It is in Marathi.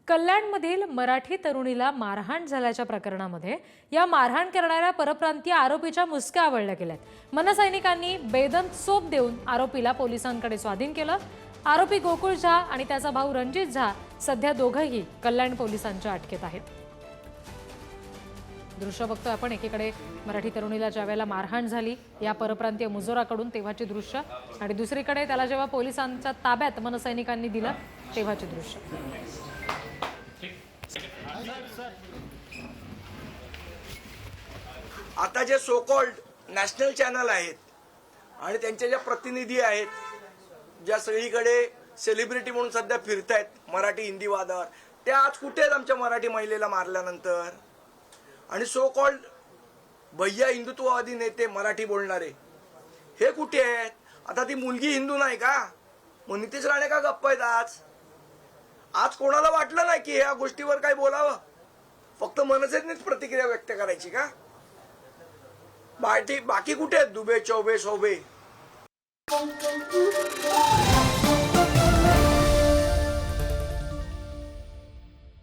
कल्याणमधील मराठी तरुणीला मारहाण झाल्याच्या प्रकरणामध्ये या मारहाण करणाऱ्या परप्रांतीय आरोपीच्या मुसक्या आवळल्या गेल्यात। मनसैनिकांनी बेदम चोप देऊन आरोपीला पोलिसांकडे स्वाधीन केलं। आरोपी गोकुळ झा आणि त्याचा भाऊ रणजित झा सध्या दोघंही कल्याण पोलिसांच्या अटकेत आहेत। दृश्य बघतोय आपण, एकीकडे मराठी तरुणीला ज्यावेळेला मारहाण झाली या परप्रांतीय मुजोराकडून तेव्हाची दृश्य, आणि दुसरीकडे त्याला जेव्हा पोलिसांच्या ताब्यात मनसैनिकांनी दिलं तेव्हाची दृश्य। आता जे सो कॉल्ड नॅशनल चॅनल आहेत आणि त्यांचे जे प्रतिनिधी आहेत, ज्या सगळीकडे सेलिब्रिटी म्हणून सध्या फिरतायत मराठी हिंदी वादावर, ते आज कुठे आहेत आमच्या मराठी महिलेला मारल्यानंतर? आणि सो कॉल्ड भैया हिंदुत्ववादी नेते मराठी बोलणारे हे कुठे आहेत? आता ती मुलगी हिंदू नाही का? मग नितेश राणे का गप्प आहेत आज? आज कोणाला वाटलं नाही की ह्या गोष्टीवर काय बोलावं? फक्त मनसेनेच प्रतिक्रिया व्यक्त करायची का? बाकी कुठे आहेत दुबे, चौबे, शोभे?